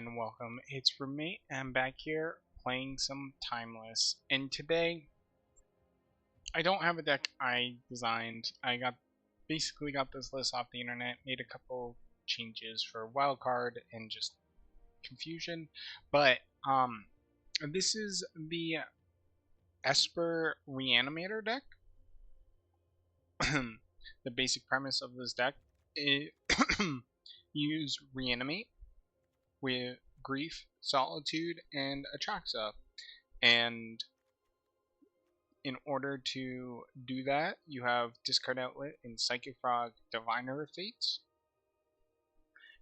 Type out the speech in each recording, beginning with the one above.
and welcome. It's Roommate. I'm back here playing some Timeless. And today, I don't have a deck I designed. Basically got this list off the internet, made a couple changes for wildcard and just confusion. But this is the Esper Reanimator deck. The basic premise of this deck is use Reanimate with Grief, Solitude, and Atraxa. And in order to do that, you have Discard Outlet and Psychic Frog, Diviner of Fates.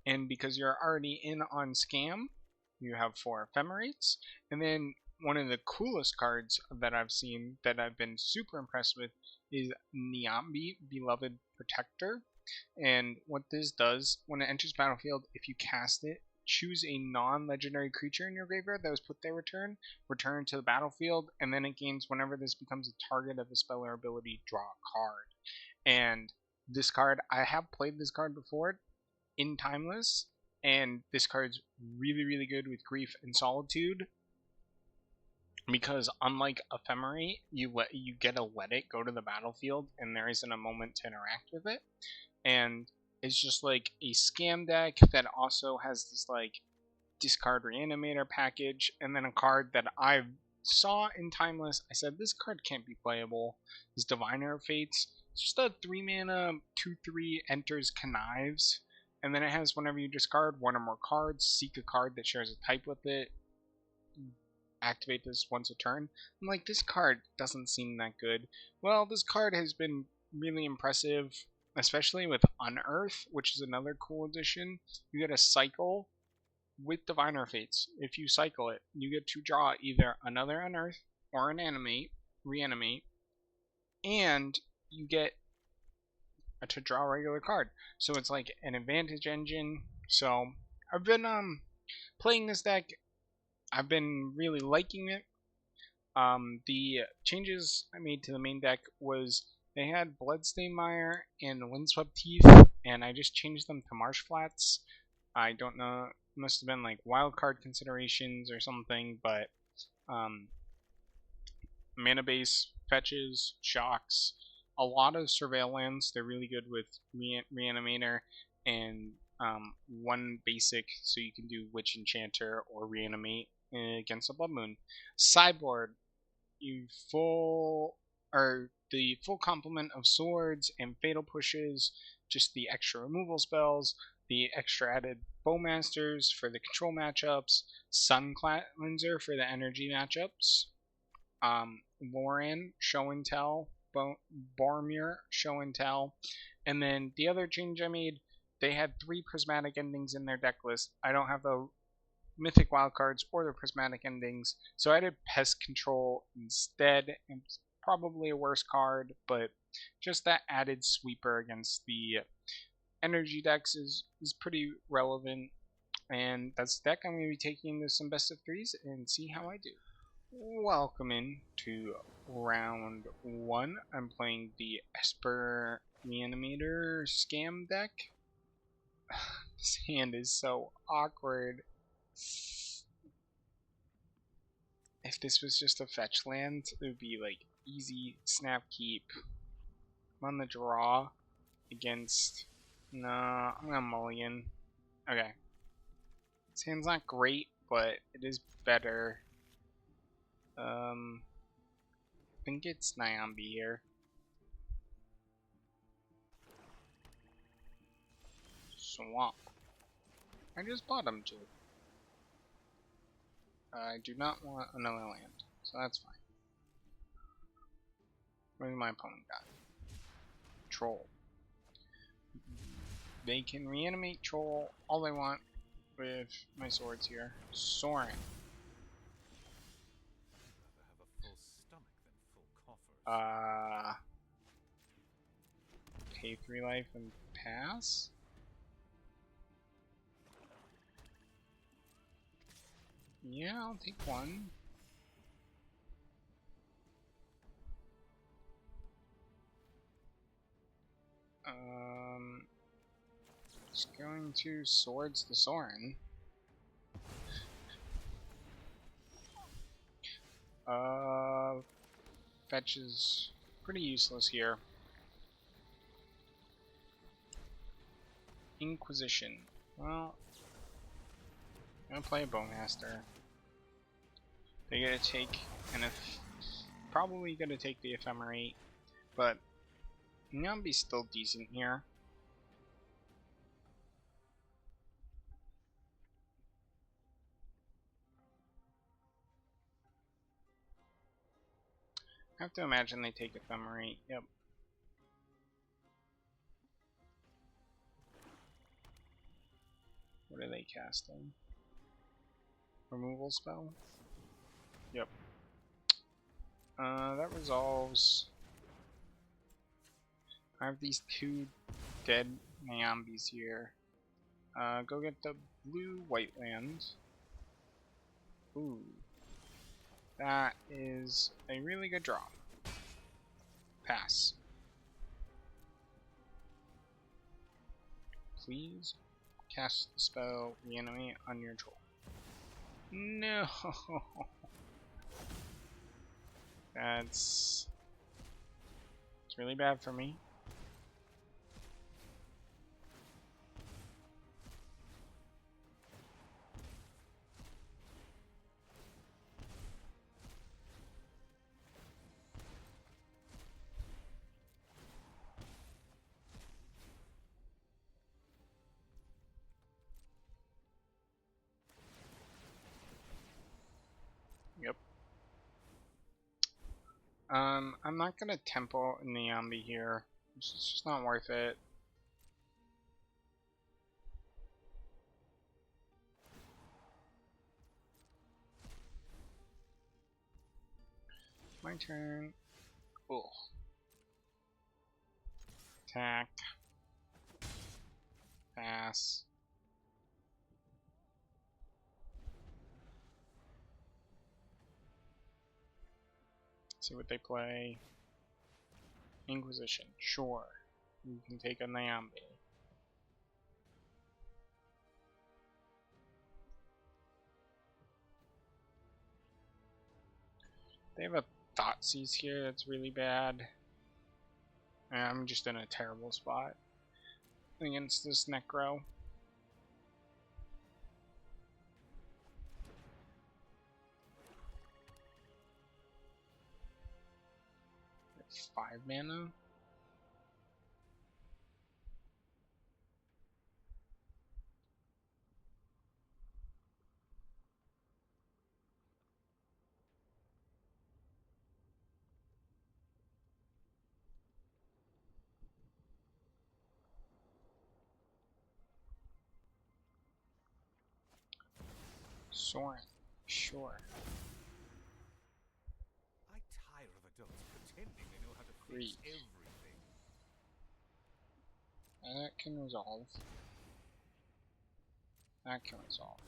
And because you're already in on Scam, you have 4 Ephemerates. And then one of the coolest cards that I've seen that I've been super impressed with is Niambi, Beloved Protector. And what this does, when it enters battlefield, if you cast it, choose a non-legendary creature in your graveyard that was put there return to the battlefield, and then it gains whenever this becomes a target of a spell or ability, draw a card. And this card, I have played this card before in Timeless, and this card's really good with Grief and Solitude, because unlike Ephemerate, you get to let it go to the battlefield, and there isn't a moment to interact with it. And it's just like a scam deck that also has this like discard Reanimator package, and then a card that I saw in Timeless. I said this card can't be playable. This Diviner of Fates. It's just a 3-mana 2/3 enters connives, and then it has whenever you discard one or more cards, seek a card that shares a type with it. Activate this once a turn. I'm like, this card doesn't seem that good. Well, this card has been really impressive, especially with Unearth, which is another cool addition. You get a cycle with Diviner Fates. If you cycle it, you get to draw either another Unearth or an Reanimate, and you get to draw a regular card. So it's like an advantage engine. So I've been playing this deck. I've been really liking it. The changes I made to the main deck was they had Bloodstained Mire and Windswept Teeth, and I just changed them to Marsh Flats. I don't know, must have been like wildcard considerations or something, but mana base, fetches, shocks, a lot of surveillance. They're really good with Reanimator, and one basic, so you can do Witch Enchanter or Reanimate against a Blood Moon. Sideboard, the full complement of swords and fatal pushes, just the extra removal spells, the extra added Bowmasters for the control matchups, Sun Cleanser for the energy matchups, Loran, Show and Tell, Boromir, Show and Tell, and then the other change I made, they had 3 prismatic endings in their deck list. I don't have the mythic wildcards or the prismatic endings, so I did Pest Control instead, and it's probably a worse card, but just that added sweeper against the energy decks is pretty relevant. And that's the deck I'm going to be taking into some best of 3s and see how I do. Welcome in to round 1. I'm playing the Esper Reanimator Scam deck. This hand is so awkward. If this was just a fetch land, it would be like easy snap keep. I'm on the draw against. No, I'm gonna mulligan. Okay. This hand's not great, but it is better. I think it's Niambi here. Swamp. I just bought him too. I do not want another land, so that's fine. What did my opponent got? Troll. They can reanimate Troll all they want with my swords here. Soren. Pay 3 life and pass? Yeah, I'll take 1. Just going to Swords to Soren. Fetch is pretty useless here. Inquisition. Well, I'm gonna play a Bowmaster. They're gonna take probably gonna take the Ephemerate, but Nyambi's still decent here. I have to imagine they take Ephemerate. Yep. What are they casting? Removal spell? Yep. That resolves. I have these two dead Nyambis here. Go get the blue white land. Ooh. That is a really good draw. Pass. Please cast the spell Reanimate on your troll. No! It's really bad for me. Yep. I'm not gonna tempo Nyambi here. It's just not worth it. My turn. Ugh. Attack. Pass. See what they play. Inquisition. Sure. You can take a Nyambi. They have a Thoughtseize here that's really bad. And I'm just in a terrible spot against this Necro. It's 5 mana. Soren. Sure. I tire of adults pretending they know how to fix everything. And that can resolve. That can resolve.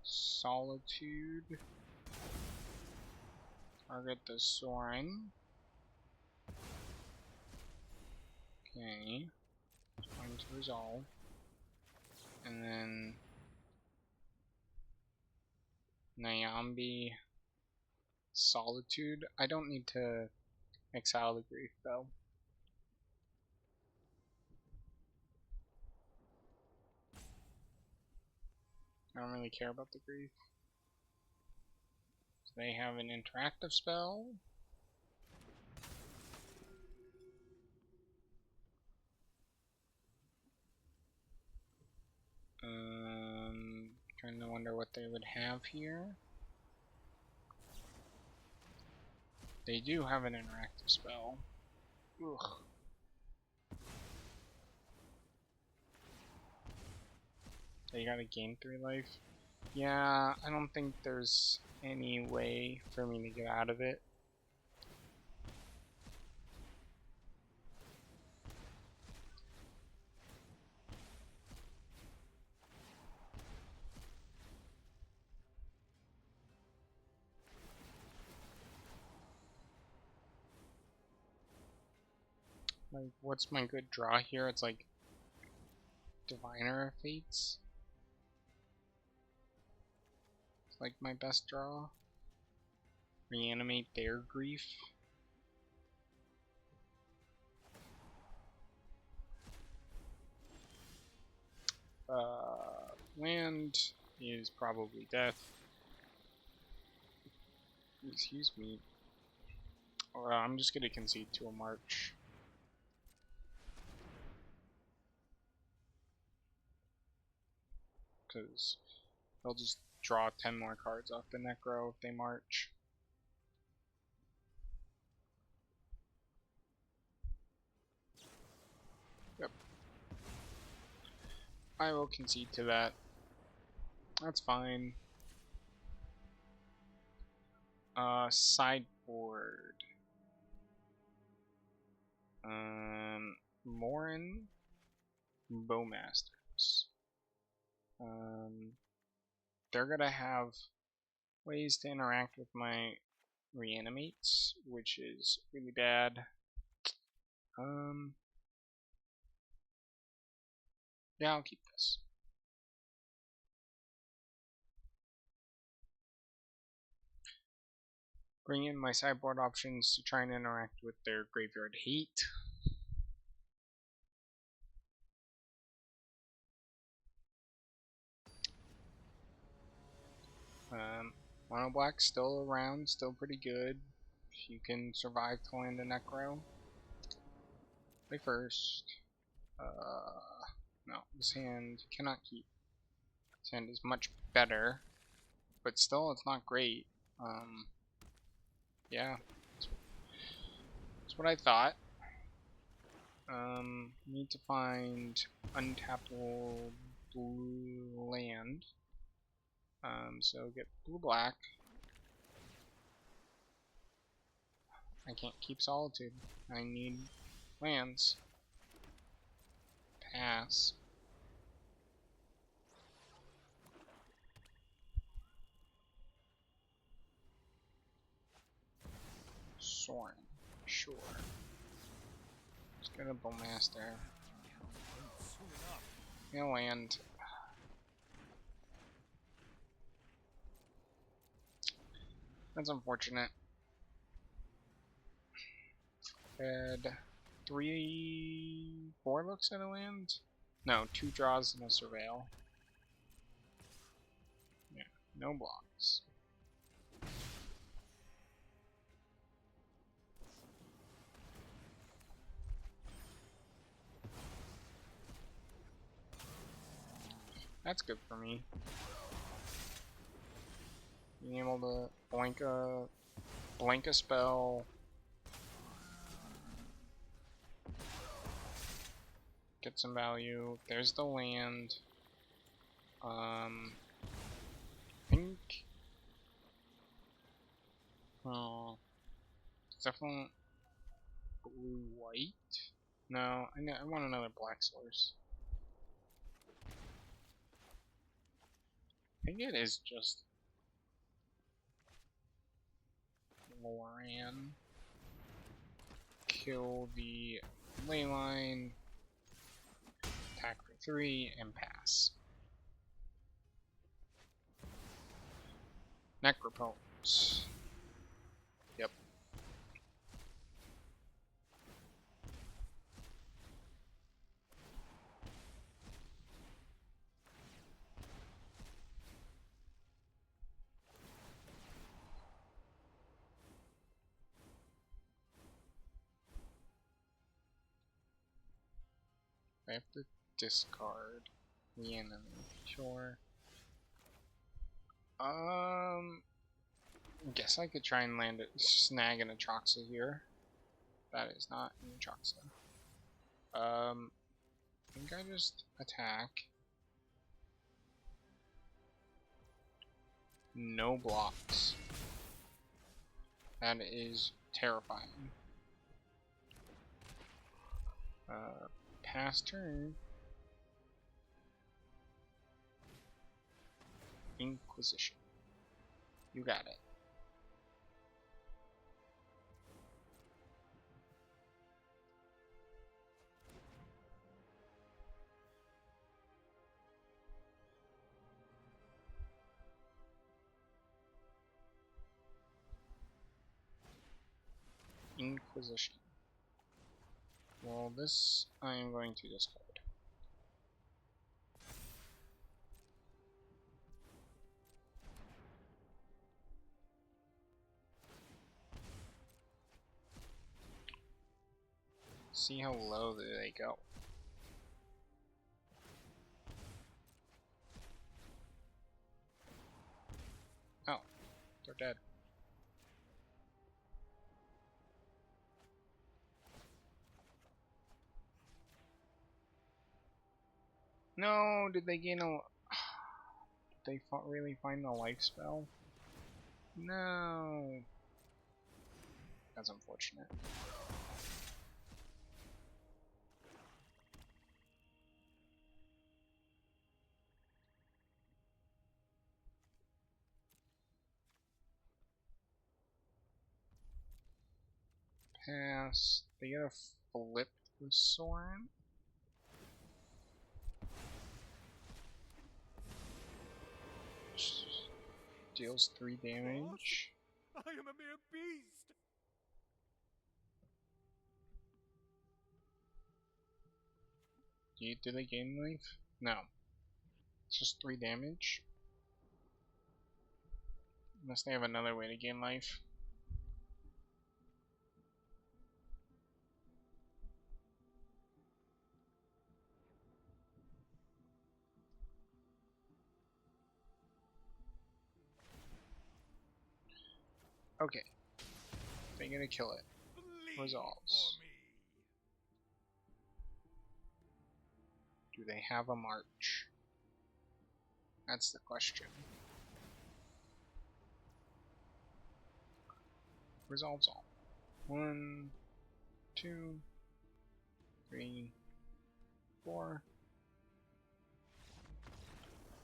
Solitude. Target the Soren. Okay. It's going to resolve. And then Nyambi Solitude. I don't need to exile the Grief though. I don't really care about the Grief. So they have an interactive spell. Trying to wonder what they would have here. They do have an interactive spell. Ugh. They gotta gain 3 life. Yeah, I don't think there's any way for me to get out of it. Like, what's my good draw here? It's like Diviner of Fates. It's like my best draw. Reanimate their grief. Land is probably death. Excuse me. I'm just gonna concede to a march. Because they'll just draw 10 more cards off the Necro if they march. Yep. I will concede to that. That's fine. Sideboard. Morin Bowmasters. They're gonna have ways to interact with my reanimates, which is really bad. Yeah, I'll keep this. Bring in my sideboard options to try and interact with their graveyard hate. Mono Black's still around, still pretty good. If you can survive to land a Necro. Play first. No, this hand cannot keep. This hand is much better, but still it's not great. Yeah, that's what I thought. Need to find untappable blue land. So get blue-black. I can't keep Solitude. I need lands. Pass. Soren. Sure. Let's get a Bowmaster. Gonna land. That's unfortunate. Had 4 looks at a land? No, 2 draws and a surveil. Yeah, no blocks. That's good for me. Being able to blank a spell, get some value. There's the land. Pink. Oh, definitely blue white. No, I want another black source. I think it is just Loran. Kill the leyline. Attack for 3 and pass. Necropose. Yep. I have to discard the enemy. Sure. Guess I could try and land it, snag an Atraxa here. That is not an Atraxa. I think I just attack. No blocks. That is terrifying. Pass turn. Inquisition. You got it. Inquisition. Well, this I am going to discard. See how low they go. Oh, they're dead. No, did they gain a... Did they really find the life spell? No. That's unfortunate. Pass. They gotta flip the sword. Deals 3 damage. I am a mere beast. Do they gain life? No. It's just 3 damage. Unless they have another way to gain life. Okay. They're gonna kill it. Resolves. Do they have a march? That's the question. Resolves all. 1, 2, 3, 4.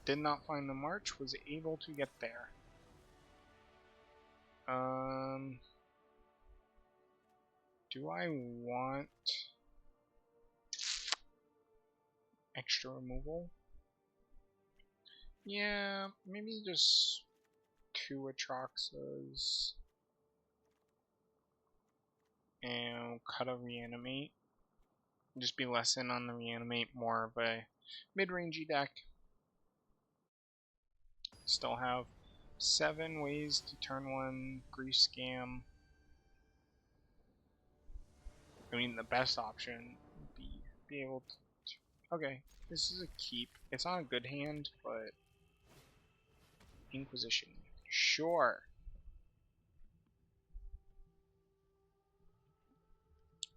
Did not find the march, was able to get there. Do I want extra removal? Yeah, maybe just 2 Atroxas and cut a reanimate. Just be less in on the reanimate, more of a mid-rangey deck. Still have 7 ways to turn 1 Grief Scam. I mean, the best option would be able to... Okay, this is a keep. It's not a good hand, but... Inquisition. Sure.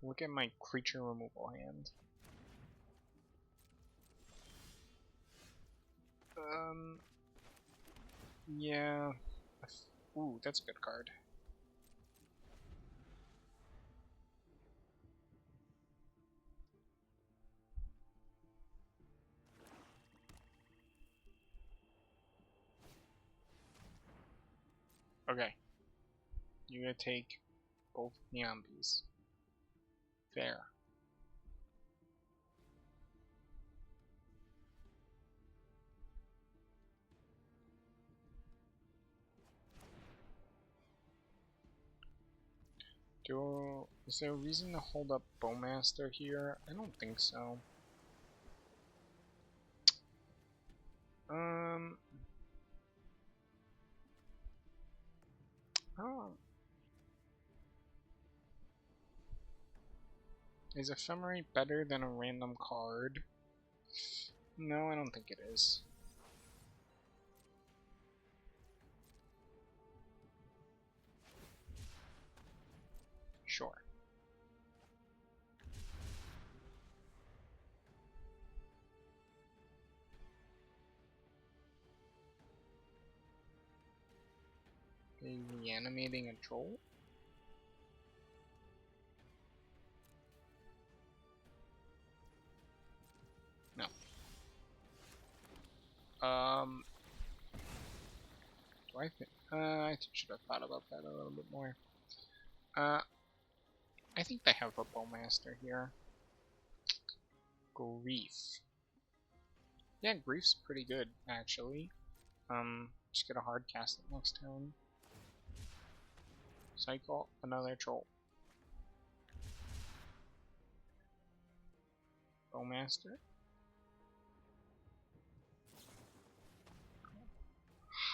Look at my creature removal hand. Yeah. Ooh, that's a good card. Okay. You're gonna take both Nyambis. Fair. Is there a reason to hold up Bowmaster here? I don't think so. Oh. Is Ephemerate better than a random card? No, I don't think it is. Sure. Are you reanimating a troll? No. Do I think? I should have thought about that a little bit more. I think they have a Bowmaster here. Grief. Yeah, Grief's pretty good, actually. Just get a hard cast it next turn. Cycle another troll. Bowmaster.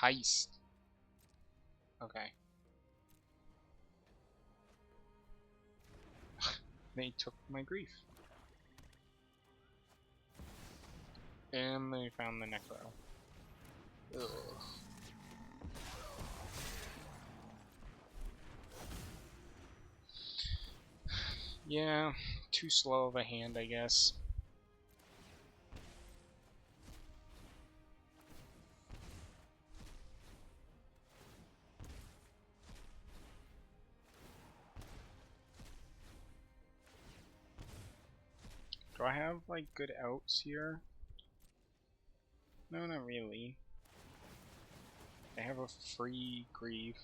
Heist. Okay. They took my grief. And they found the necro. Ugh. Yeah, too slow of a hand, I guess. Do I have, like, good outs here? No, not really. I have a free grief.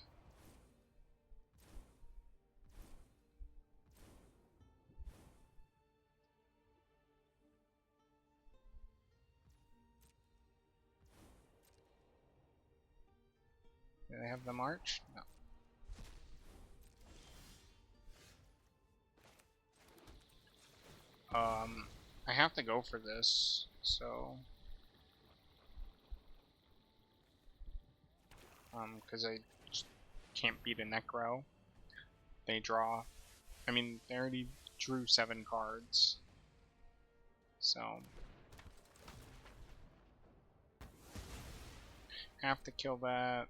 Do I have the march? No. I have to go for this, so... because I just can't beat a necro. They draw... I mean, they already drew 7 cards. So... have to kill that.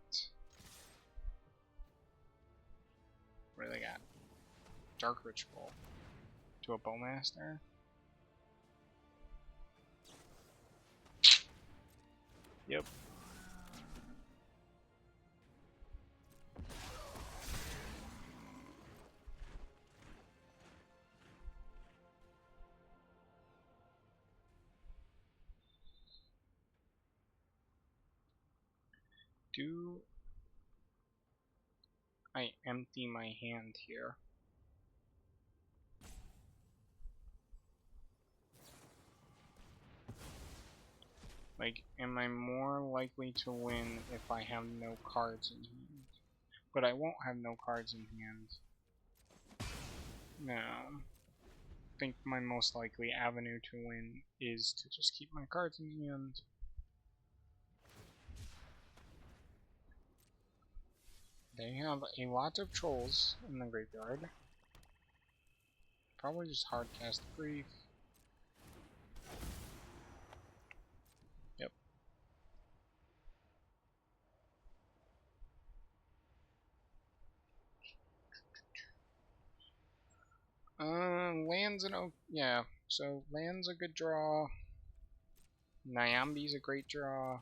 What do they got? Dark Ritual. To a Bowmaster? Yep. Do I empty my hand here? Like, am I more likely to win if I have no cards in hand? But I won't have no cards in hand. No. I think my most likely avenue to win is to just keep my cards in hand. They have a lot of trolls in the graveyard. Probably just hard cast Grief. Yep. Land's yeah. So land's a good draw. Nyambi's a great draw.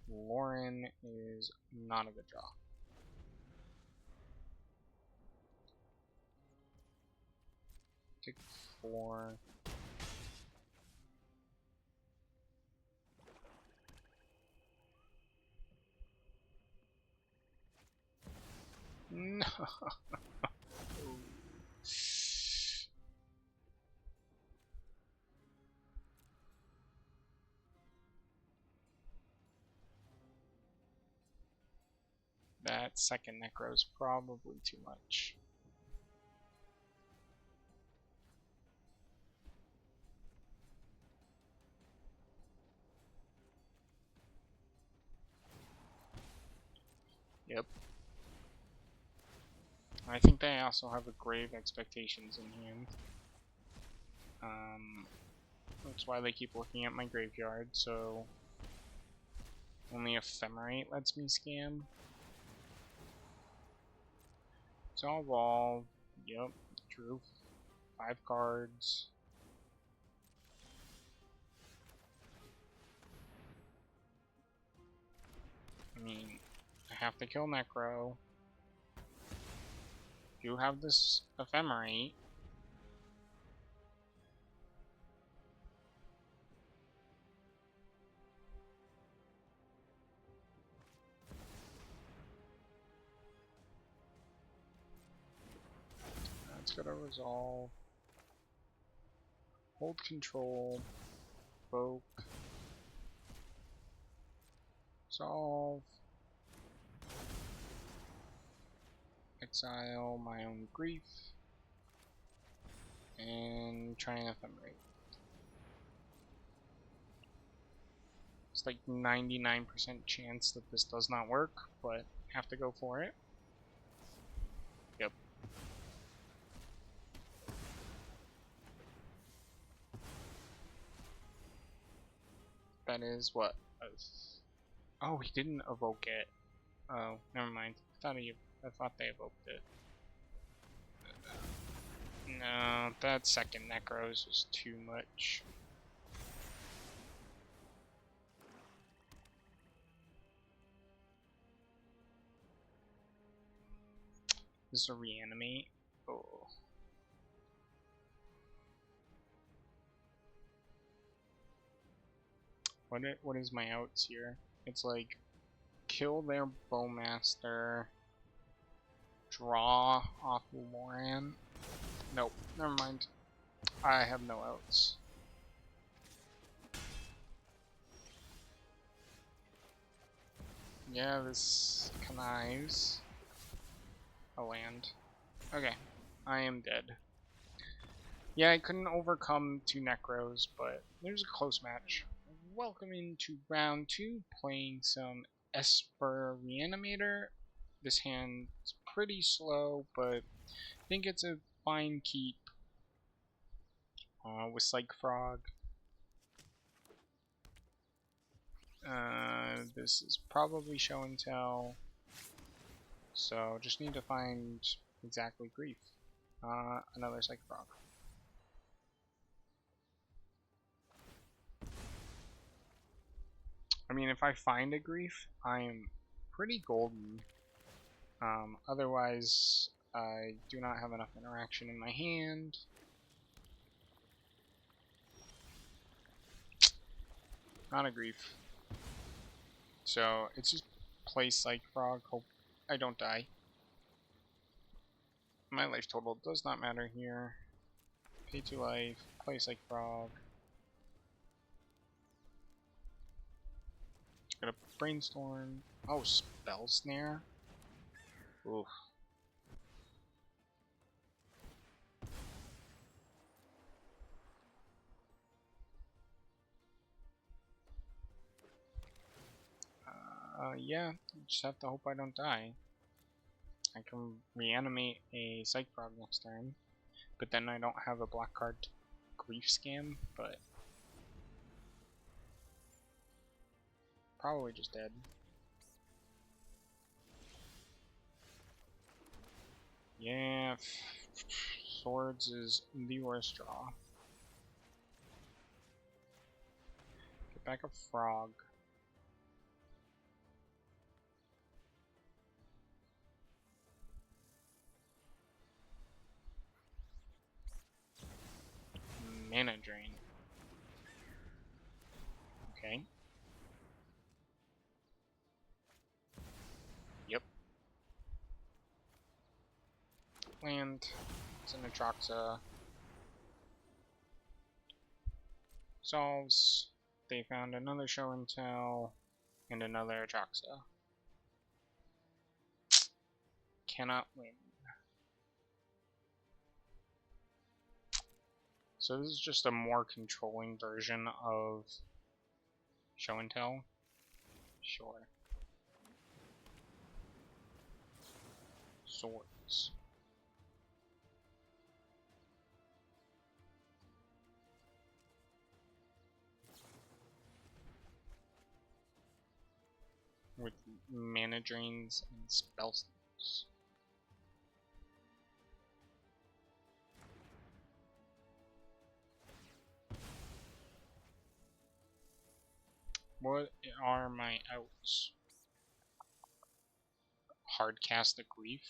Lauren is not a good draw. Take 4. No. That second necro is probably too much. Yep. I think they also have a Grave Expectations in hand. That's why they keep looking at my graveyard, so... Only Ephemerate lets me scam. It's all evolve. Yep, drew 5 cards. I mean, I have to kill Necro. You have this Ephemerate. That's gotta resolve. Hold control. Evoke. Solve. Exile my own grief. And trying ephemerate. It's like 99% chance that this does not work, but have to go for it. Yep. That is what? Oh, he didn't evoke it. Oh, never mind. I thought they evoked it. No, that second Necros was too much. This is a reanimate. Oh. What is my outs here? It's like kill their bowmaster, draw off Loran. Nope, never mind. I have no outs. Yeah, this connives a land. Okay, I am dead. Yeah, I couldn't overcome 2 Necros, but it was a close match. Welcome into round 2, playing some Esper Reanimator. This hand's pretty slow, but I think it's a fine keep with Psych Frog. This is probably show and tell, so just need to find exactly Grief. Another Psych Frog. I mean, if I find a Grief, I'm pretty golden. Otherwise, I do not have enough interaction in my hand. Not a Grief. So, it's just play Psych Frog, hope I don't die. My life total does not matter here. Pay 2 life, play Psych Frog. Got a Brainstorm. Oh, Spell Snare. Oof. Yeah, just have to hope I don't die. I can reanimate a Psych Frog next turn, but then I don't have a black card to Grief Scam, but probably just dead. Yeah, Swords is the worst draw. Get back a Frog. Mana Drain. Okay. Yep. Land. It's an Atraxa. Solves. They found another show and tell and another Atraxa. Cannot win. So this is just a more controlling version of show and tell. Sure. Swords. With mana drains and spell slows. What are my outs? Hard cast a Grief.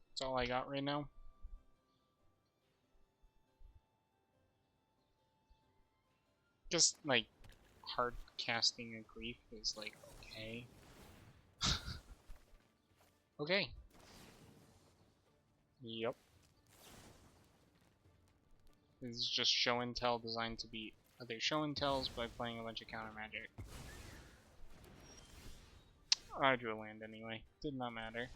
That's all I got right now. Just like hard casting a Grief is like okay. Okay. Yep. This is just show and tell designed to beat other show and tells by playing a bunch of counter magic. I drew a land anyway. Did not matter.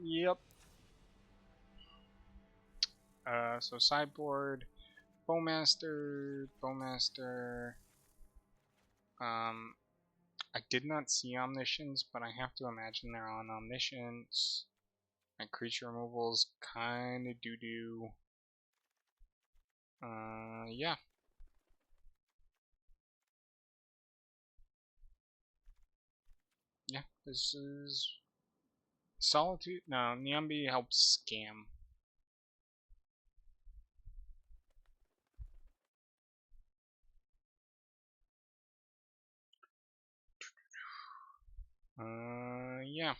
Yep. So sideboard, Bowmaster. I did not see Omniscience, but I have to imagine they're on Omniscience. My creature removal's kinda doo-doo. Yeah. Yeah, this is... Solitude? No, Niambi helps scam. Yeah.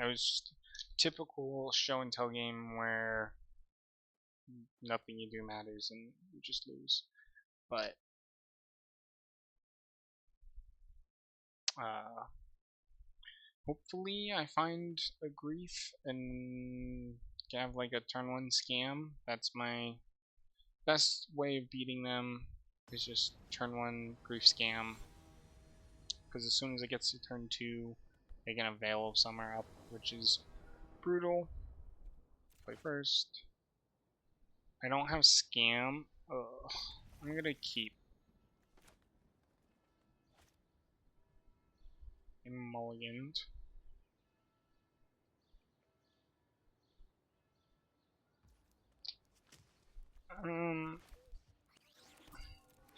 It was just typical show and tell game where nothing you do matters and you just lose. But hopefully I find a grief and have like a turn one scam. That's my best way of beating them, is just turn one grief scam. Because as soon as it gets to turn two, they get a Veil of Summer up, which is brutal. Play first. I don't have scam. Ugh. I'm gonna keep mulliganed.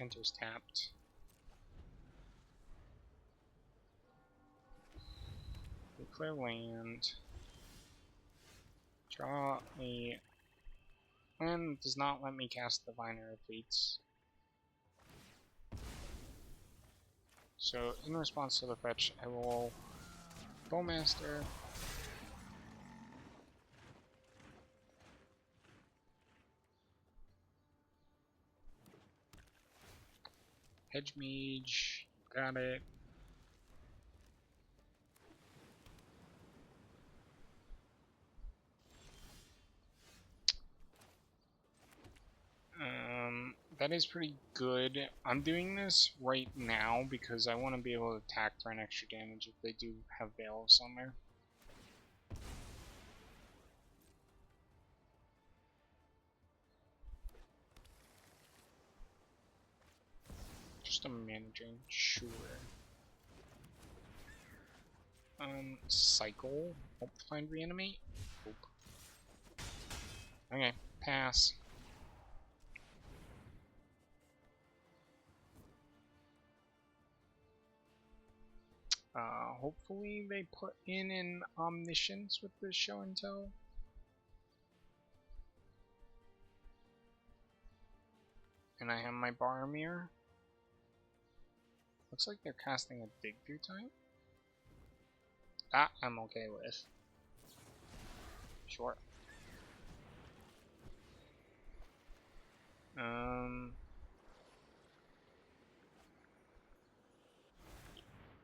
Enters tapped. Declare land. Draw a... And does not let me cast Diviner Fleets. So, in response to the fetch, I will Bowmaster. Hedge Mage. Got it. That is pretty good. I'm doing this right now because I want to be able to attack for an extra damage if they do have Veil of Summer. Just a mana drain, sure. Cycle. Hope to find reanimate. Hope. Okay, pass. Hopefully they put in an Omniscience with this show and tell. And I have my Boromir. Looks like they're casting a dig through time. That I'm okay with. Sure.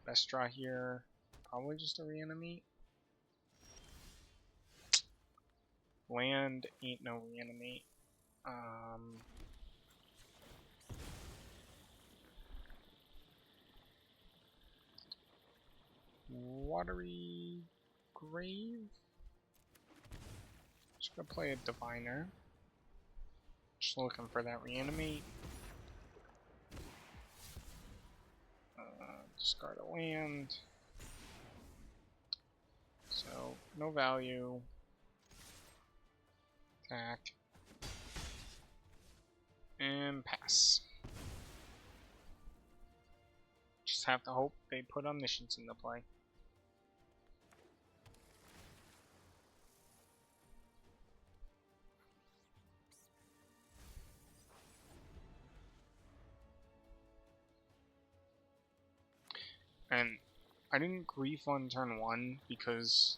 Best draw here. Probably just a reanimate. Land ain't no reanimate. Watery Grave. Just gonna play a Diviner. Just looking for that reanimate. Discard a land. So, no value. Attack. And pass. Just have to hope they put Omniscience into play. And I didn't grief on turn 1 because,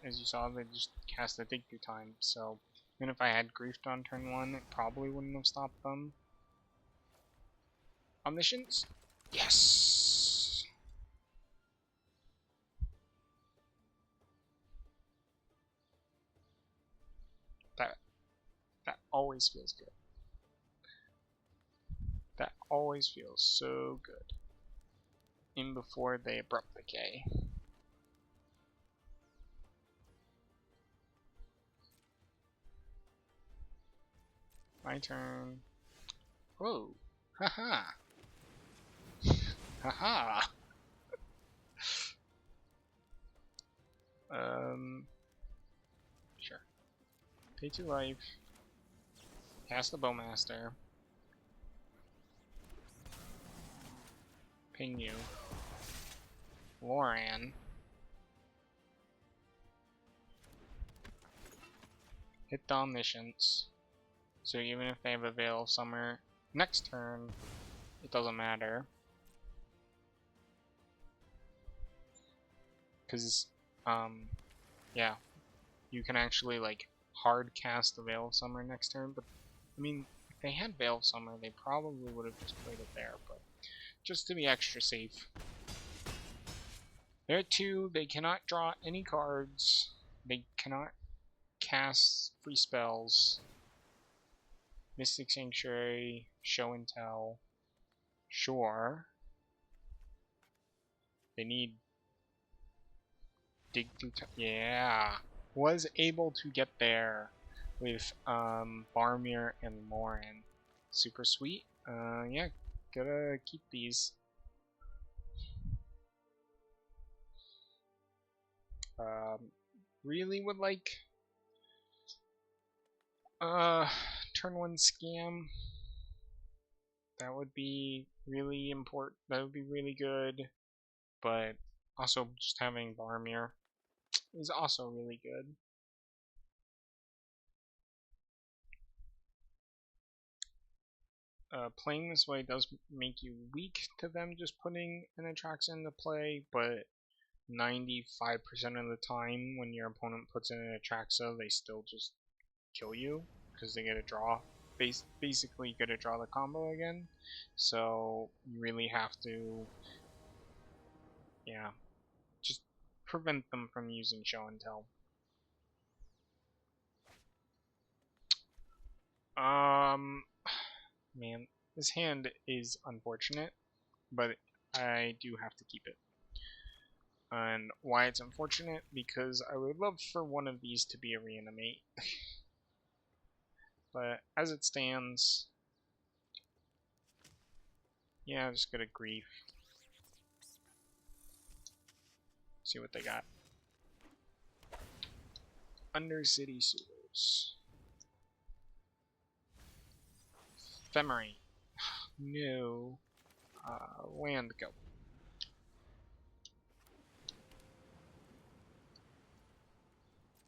as you saw, they just cast a dig through time. So even if I had griefed on turn 1, it probably wouldn't have stopped them. Omniscience? Yes! That always feels good. That always feels so good. In before they abrupt decay. My turn. Whoa. Haha. Haha. Sure. Pay 2 life. Cast the Bowmaster. Ping you. Loran. Hit the Omniscience. So even if they have a Veil of Summer next turn, it doesn't matter. Because, yeah, you can actually, like, hard cast the Veil of Summer next turn, but, I mean, if they had Veil of Summer, they probably would have just played it there, but just to be extra safe. There too, they cannot draw any cards, they cannot cast free spells. Mystic Sanctuary, Show and Tell, sure. They need dig through yeah. Was able to get there with Barmir and Lauren. Super sweet. Yeah, gotta keep these. Really would like turn 1 scam. That would be really important. That would be really good. But also just having Barmir is also really good. Playing this way does make you weak to them just putting an Atraxa into play, but 95% of the time when your opponent puts in an Atraxa, they still just kill you because they get a draw. Basically get to draw the combo again. So you really have to, yeah, just prevent them from using Show and Tell. Man, this hand is unfortunate, but I do have to keep it. And why it's unfortunate? Because I would love for one of these to be a reanimate. But as it stands, yeah, just go to Grief. See what they got. Undercity Sewers. Ephemery. No. Land go.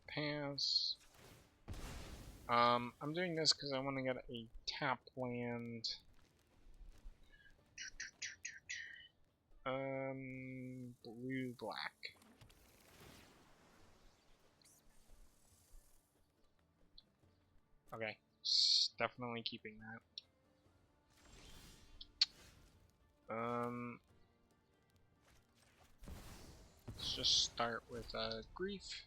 Pass. I'm doing this because I want to get a tap land. Blue black. Okay, definitely keeping that. Let's just start with Grief.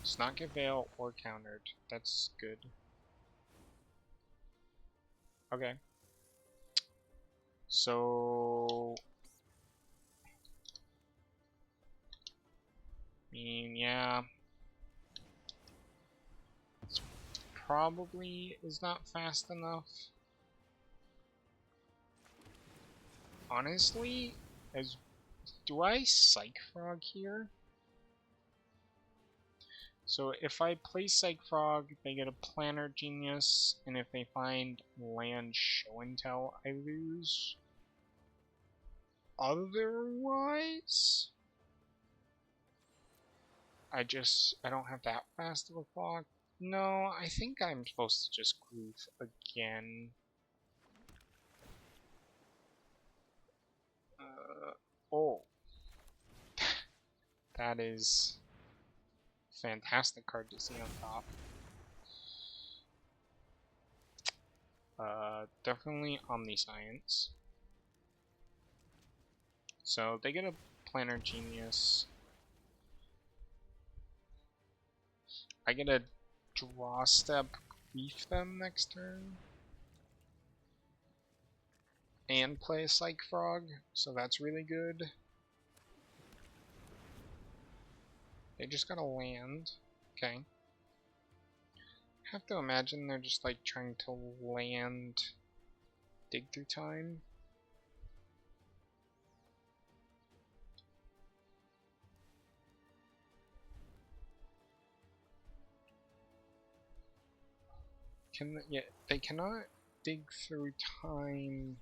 Does not get Veil or countered. That's good. Okay. So, I mean, yeah. This probably is not fast enough. Honestly, do I Psych Frog here? So if I play Psych Frog, they get a Planner Genius, and if they find land Show and Tell, I lose. Otherwise, I don't have that fast of a clock. No, I think I'm supposed to just Grief again. Oh. That is fantastic card to see on top. Definitely Omniscience. So they get a Planner Genius. I get a Draw Step, Grief them next turn. And play a Psych Frog, so that's really good. They just got a land. Okay. have to imagine they're just like trying to land dig through time. Yeah, they cannot dig through time.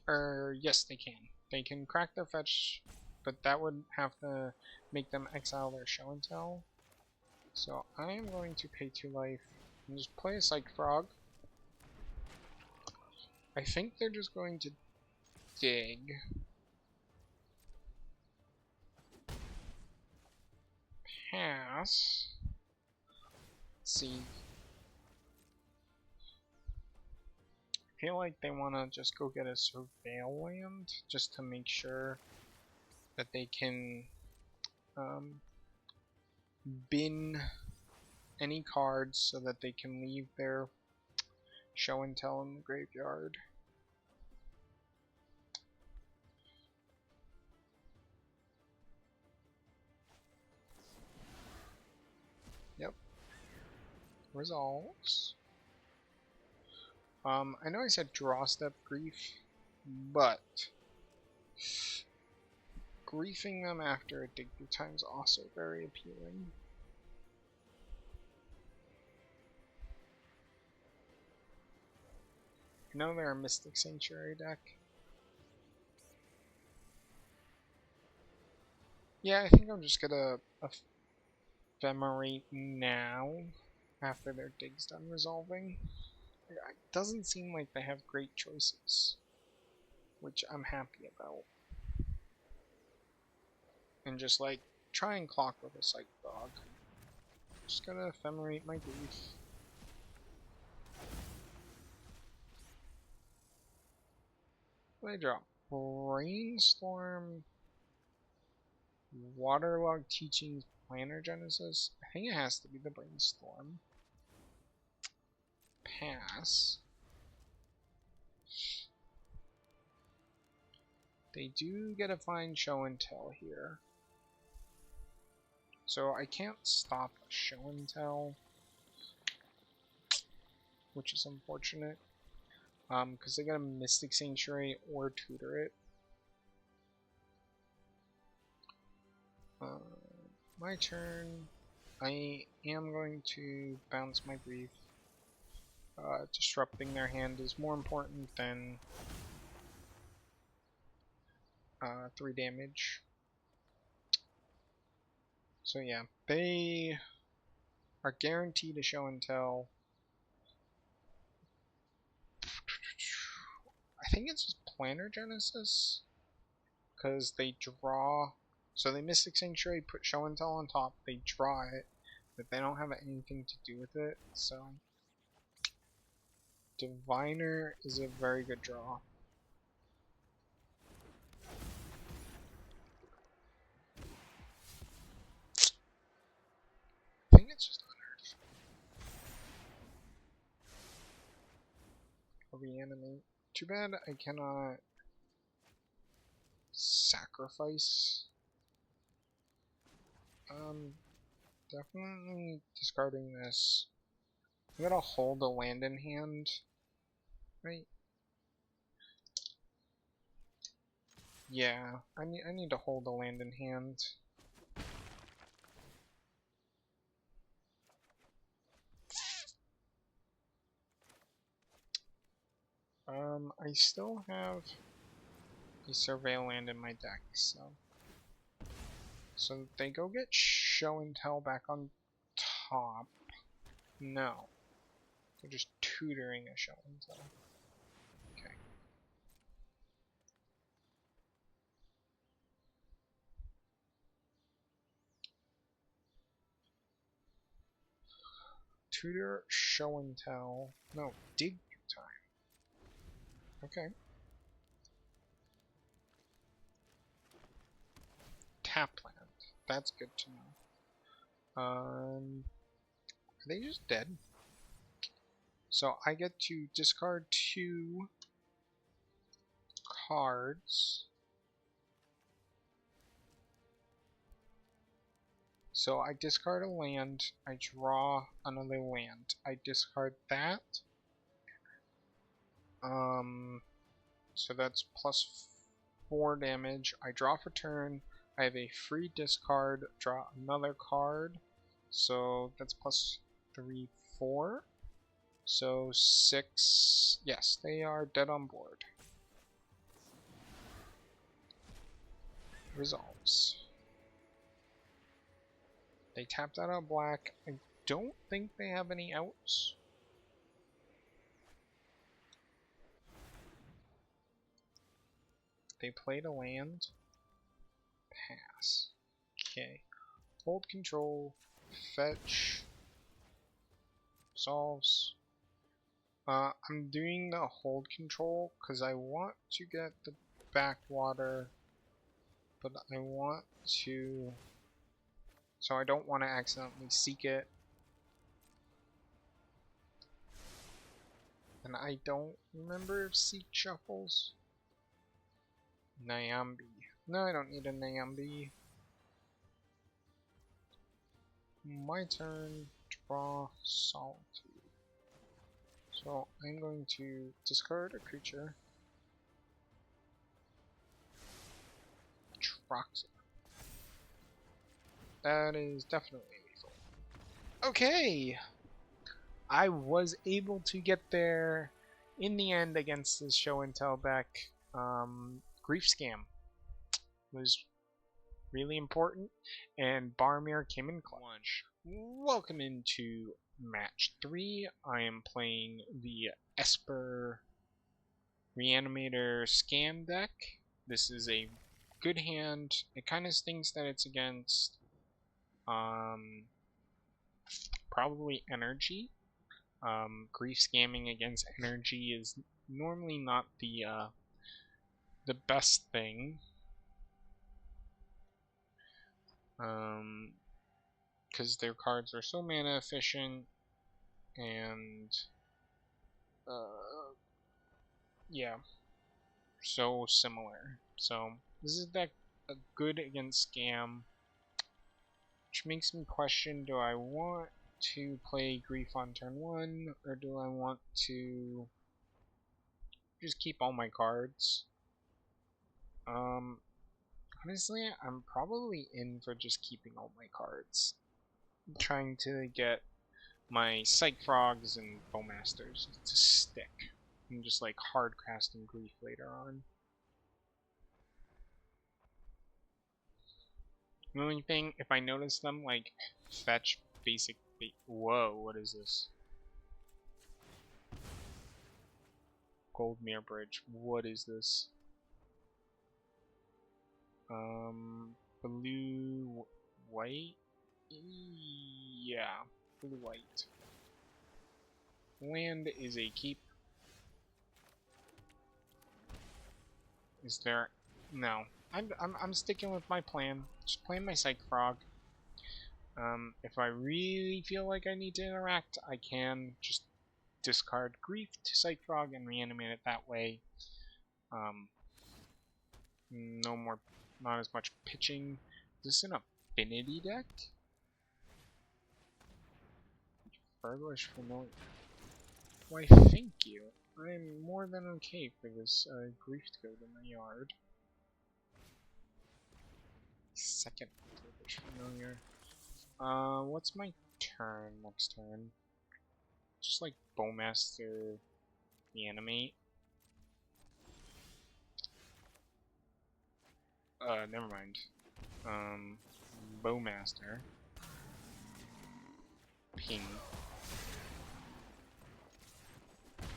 Or yes, they can. They can crack their fetch, but that would have to make them exile their show and tell. So I am going to pay 2 life and just play a Psych Frog. I think they're just going to dig. Pass. Let's see. I feel like they want to just go get a Surveil land just to make sure that they can bin any cards so that they can leave their show and tell in the graveyard. Yep. Resolves. I know I said draw step grief, but griefing them after a dig through time is also very appealing. I know they're a Mystic Sanctuary deck. Yeah, I think I'm just gonna ephemerate now after their dig's done resolving. It doesn't seem like they have great choices, which I'm happy about. And just like try and clock with a Psych Frog. Just gonna ephemerate my grief. What did I drop? Brainstorm, Waterlogged Teachings, Planner Genesis. I think it has to be the Brainstorm. Pass. They do get a fine show and tell here. So I can't stop a show and tell, which is unfortunate. Because they get a Mystic Sanctuary or tutor it. My turn. I am going to bounce my grief. Disrupting their hand is more important than 3 damage. So yeah, they are guaranteed a show and tell. I think it's just Planner Genesis, because they draw. So they Mystic Sanctuary, put show and tell on top, they draw it, but they don't have anything to do with it, so Diviner is a very good draw. I think it's just Unearth. Reanimate. Too bad I cannot sacrifice. Definitely discarding this. I'm gonna hold a land in hand, right? Yeah, I need to hold a land in hand. I still have a Surveil land in my deck, so they go get show and tell back on top. No, they're just tutoring a show and tell. Okay. Tutor, show and tell. No, dig time. Okay. Tap land. That's good to know. Are they just dead? So I get to discard 2 cards. So I discard a land, I draw another land. I discard that. So that's +4 damage. I draw for turn. I have a free discard, draw another card. So that's +3, 4. So 6. Yes, they are dead on board. Resolves. They tapped out a black. I don't think they have any outs. They played a land. Pass. Okay. Hold control. Fetch. Solves. I'm doing the hold control because I want to get the backwater, but I want to... So I don't want to accidentally seek it. And I don't remember if seek shuffles. Nyambi. No, I don't need a Nyambi. My turn. Draw Solitude. So I'm going to discard a creature. Troxa. That is definitely lethal. Okay! I was able to get there in the end against this show and tell deck. Grief Scam was really important, and Barmir came in clutch. Welcome into match 3. I am playing the Esper Reanimator Scam deck. This is a good hand. It kind of stinks that it's against probably energy. Grief scamming against energy is normally not the best thing. Because their cards are so mana efficient, and yeah, so similar. So this is deck good against scam, which makes me question: do I want to play Grief on turn 1, or do I want to just keep all my cards? Honestly, I'm probably in for just keeping all my cards. I'm trying to get my Psych Frogs and Bowmasters to stick. And just like hard casting Grief later on. The only thing, if I notice them, like, fetch basically. Whoa, what is this? Goldmere Bridge. What is this? Blue, white? Yeah, blue, white. Land is a keep. Is there? No. I'm sticking with my plan. Just playing my Psych Frog. If I really feel like I need to interact, I can just discard Grief to Psych Frog and reanimate it that way. No more, not as much pitching. Is this an affinity deck? Furglish Familiar. Why, thank you. I'm more than okay for this Grief to go to my yard. Second Furglish Familiar. What's my turn next turn? Just like Bowmaster reanimate. Never mind. Bowmaster. Ping.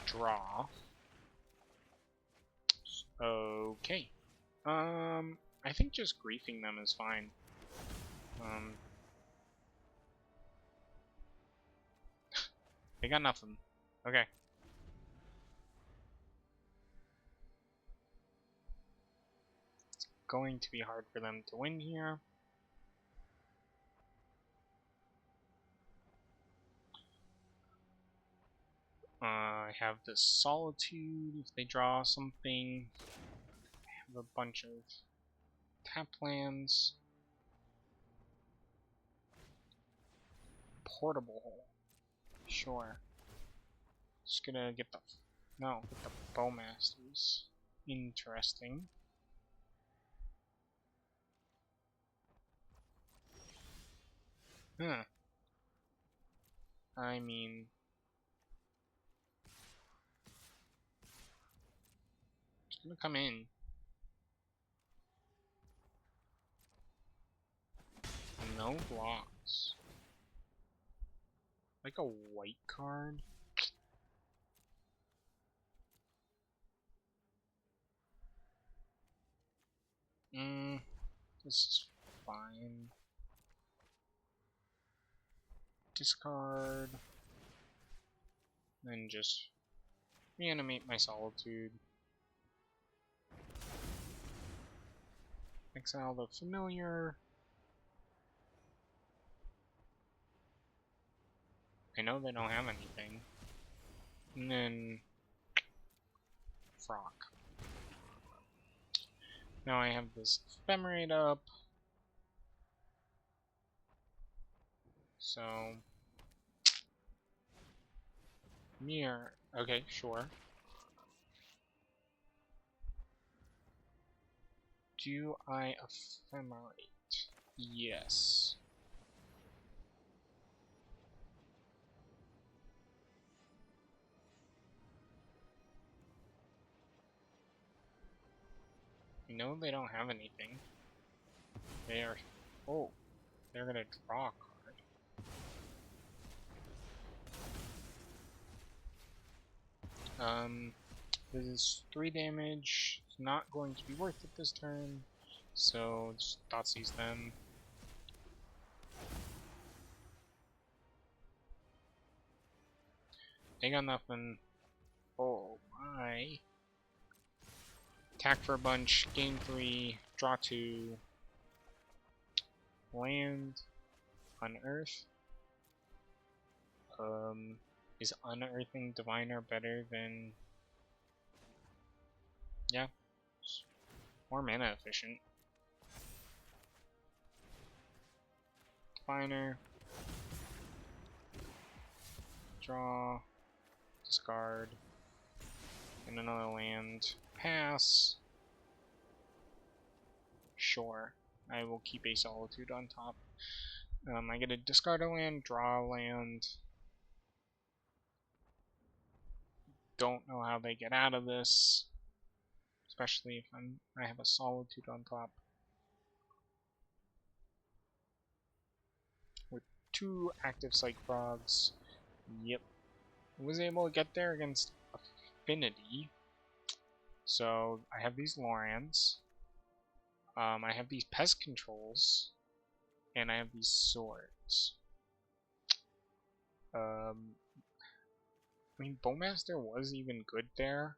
Draw. Okay. I think just griefing them is fine. They got nothing. Okay. It's going to be hard for them to win here. I have this Solitude if they draw something. I have a bunch of tap lands. portable hole. Sure. Just gonna get the get the bowmasters. Interesting. Huh. I mean, it's gonna come in. No blocks. Like a white card? This is fine. Discard. Then just reanimate my Solitude. Exile the familiar. I know they don't have anything. And then Frog. Now I have this Ephemerate up. So mirror. Okay, sure. Do I Ephemerate? Yes. I know they don't have anything. They are. Oh, they're gonna draw a card. This is 3 damage. It's not going to be worth it this turn. So just Thoughtseize them. They got nothing. Oh my. Attack for a bunch, gain 3, draw 2, land, unearth. Is unearthing Diviner better than... Yeah, more mana efficient. Diviner, draw, discard, and another land. Pass. Sure, I will keep a Solitude on top. I get to discard a land, draw a land. Don't know how they get out of this, especially if I have a Solitude on top. With 2 active Psych Frogs. Yep. I was able to get there against Affinity. So I have these Lorans. I have these Pest Controls. And I have these Swords. I mean, Bowmaster was even good there.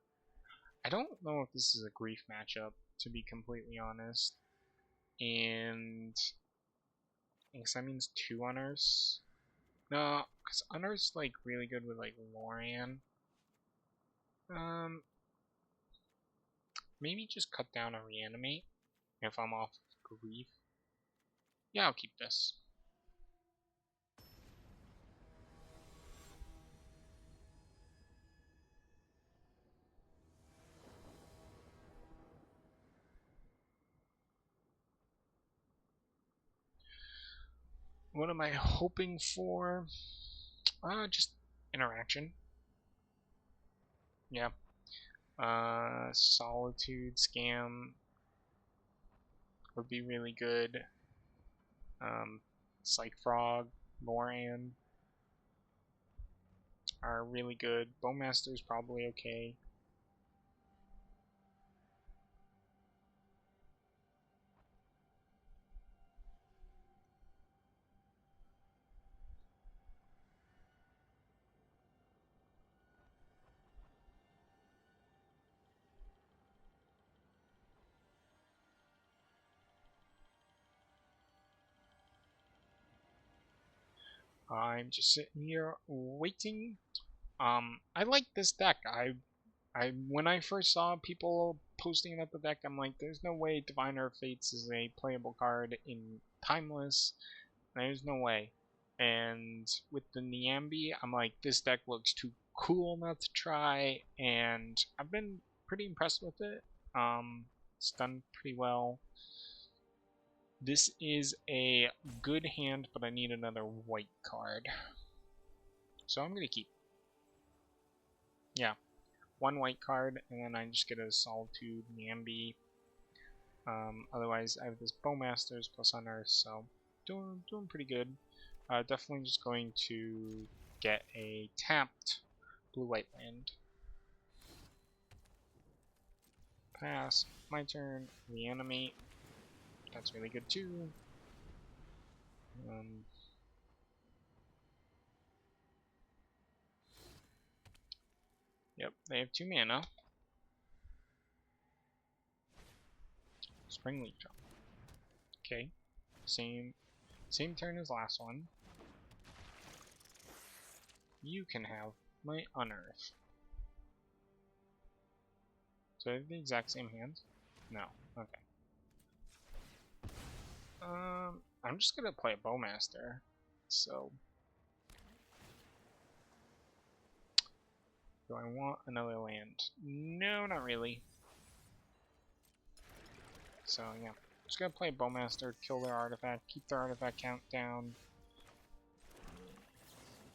I don't know if this is a Grief matchup, to be completely honest. And I guess that means 2 Unearths. No, because Unearth's like really good with like Loran. Maybe just cut down a Reanimate if I'm off of Grief. Yeah, I'll keep this. What am I hoping for? Just interaction. Yeah. Solitude, Scam would be really good. Psych Frog, Moran are really good. Bowmaster's probably okay. I'm just sitting here waiting. I like this deck. When I first saw people posting about the deck, I'm like, there's no way Diviner Fates is a playable card in Timeless. There's no way. And with the Niambi, I'm like, this deck looks too cool not to try, and I've been pretty impressed with it. It's done pretty well. This is a good hand, but I need another white card. So I'm gonna keep. Yeah, one white card, and then I just get a Solitude Niambi. Otherwise, I have this Bowmasters plus Unearth, so doing pretty good. Definitely just going to get a tapped blue-white land. Pass. My turn. Reanimate. That's really good too. Yep, they have 2 mana. Springleaf Drum. Okay. Same turn as last one. You can have my Unearth. So I have the exact same hand? No. Okay. I'm just gonna play a Bowmaster. So do I want another land? No, not really. So yeah. Just gonna play Bowmaster, kill their artifact, keep their artifact count down.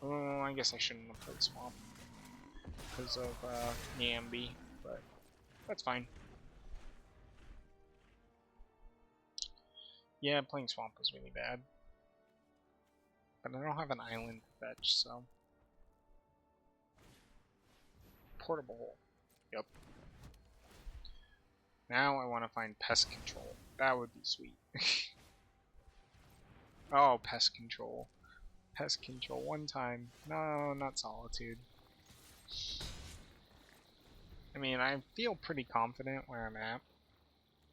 Oh, I guess I shouldn't have played Swamp because of Niambi, but that's fine. Yeah, playing Swamp was really bad. But I don't have an island to fetch, so. Portable hole. Yep. Now I want to find pest control. That would be sweet. Oh, pest control. Pest control one time. No, not Solitude. I mean, I feel pretty confident where I'm at.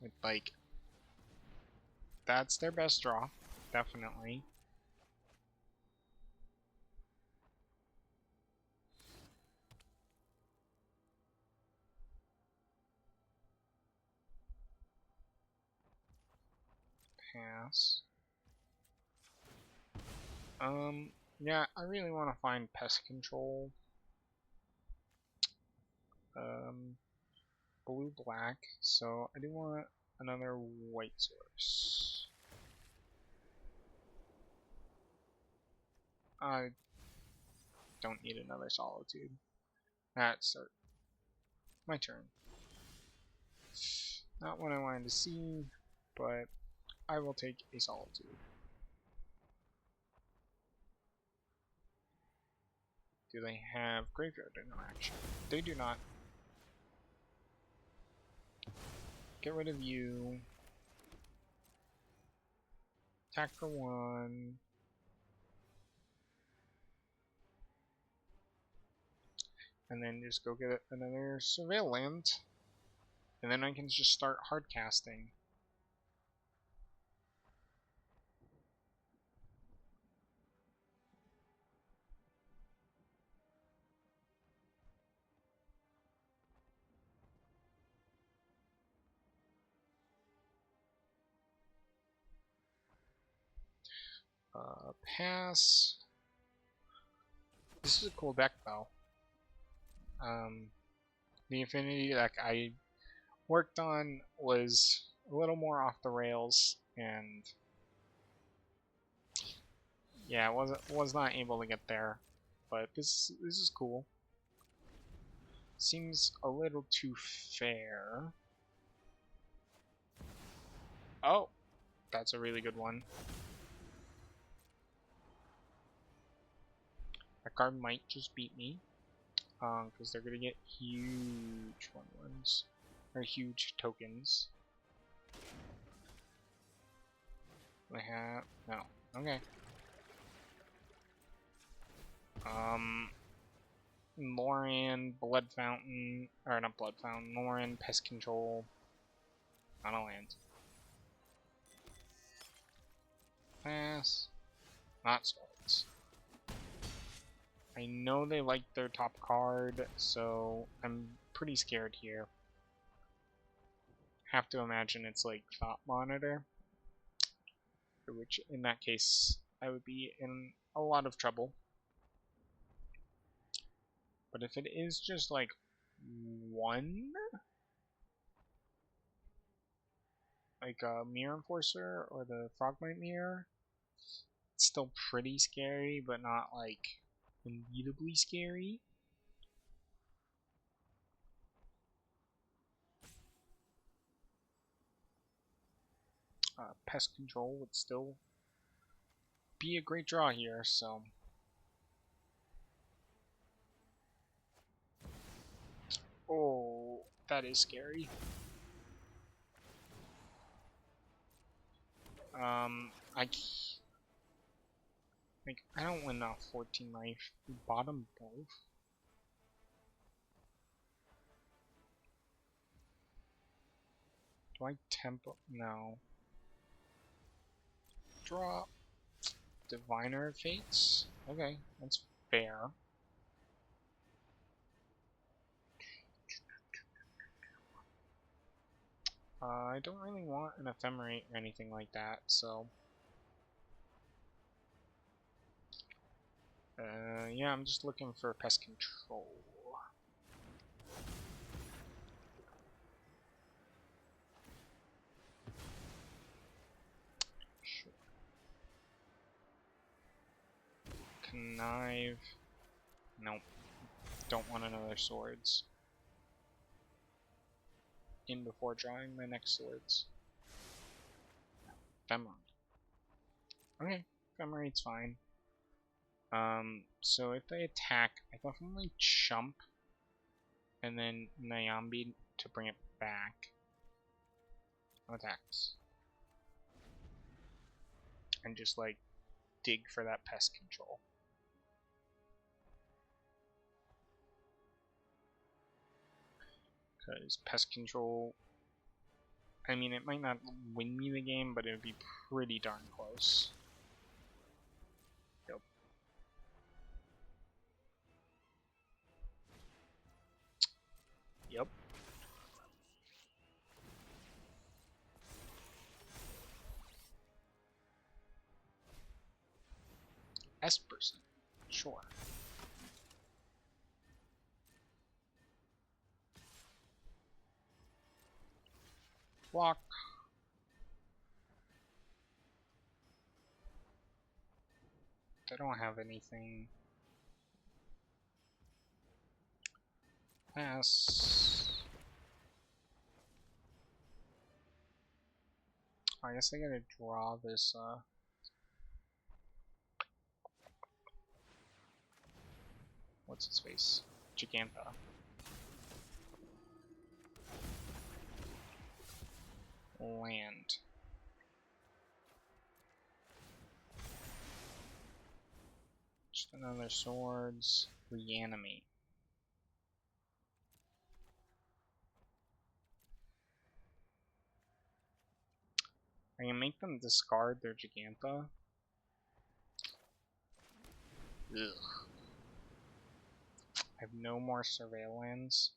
With, like, that's their best draw. Definitely. Pass. Yeah, I really want to find pest control. Blue black, so I do want another white source. I don't need another Solitude. That's my turn. Not what I wanted to see, but I will take a Solitude. Do they have graveyard interaction? They do not. Get rid of you. Attack for 1. And then just go get another Surveil land. And then I can just start hard casting. Pass. This is a cool deck though. The Infinity deck I worked on was a little more off the rails, and yeah, was not able to get there. But this is cool. Seems a little too fair. Oh, that's a really good one. That card might just beat me, because they're gonna get huge 1/1s or huge tokens. They have no. Okay. Lauren, Blood Fountain, or not Blood Fountain, Lauren, Pest Control, on a land. Pass. Not swords. I know they like their top card, so I'm pretty scared here. Have to imagine it's like Thought Monitor, which in that case I would be in a lot of trouble. But if it is just like one, like a Mirror Enforcer or the Frogmite Mirror, it's still pretty scary, but not like unbeatably scary. Pest Control would still be a great draw here, so. Oh, that is scary. I don't win off 14 life. Bottom both. Do I tempo? No. Draw. Diviner Fates? Okay, that's fair. I don't really want an Ephemerate or anything like that, so. Yeah, I'm just looking for Pest Control. Sure. Connive. Nope. Don't want another swords. In before drawing my next swords. Ephemerate. Okay, Ephemerate's fine. So if they attack, I definitely chump and then Nyambi to bring it back. Attacks. And just like dig for that pest control. Because pest control, I mean, it might not win me the game, but it would be pretty darn close. Yep. Yep. Esper, sure. Block. I don't have anything. Pass. I guess I gotta draw this, what's his face? Giganta. Land. Just another swords. Reanimate. I can make them discard their Giganta. Ugh. I have no more surveillance.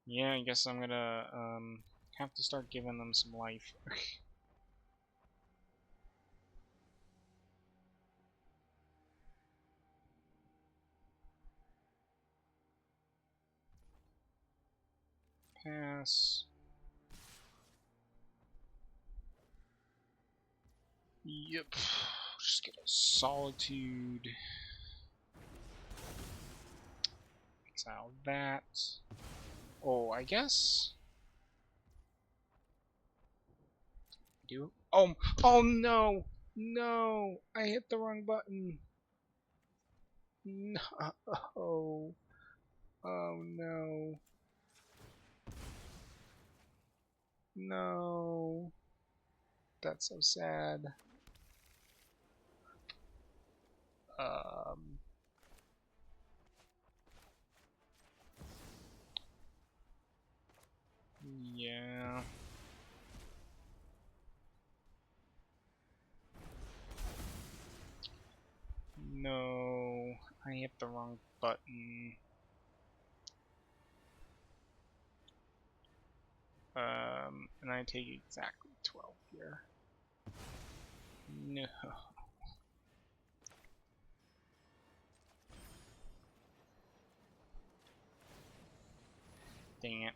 Yeah, I guess I'm gonna have to start giving them some life. Pass. Yep. Just get a Solitude. Exile that. Oh, I guess. Do. Oh, oh no! No! I hit the wrong button. No. Oh no. No. That's so sad. Um. Yeah. No. I hit the wrong button. And I take exactly 12 here. No. Dang it.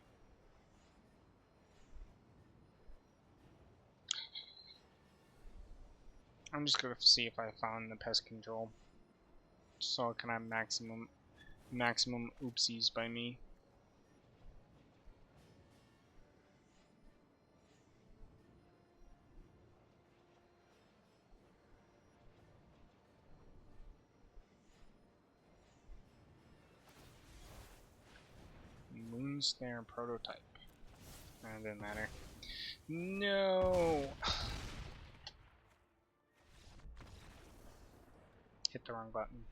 I'm just gonna see if I found the pest control, so I can have maximum oopsies by me. Moonsnare prototype. That didn't matter. No! Hit the wrong button.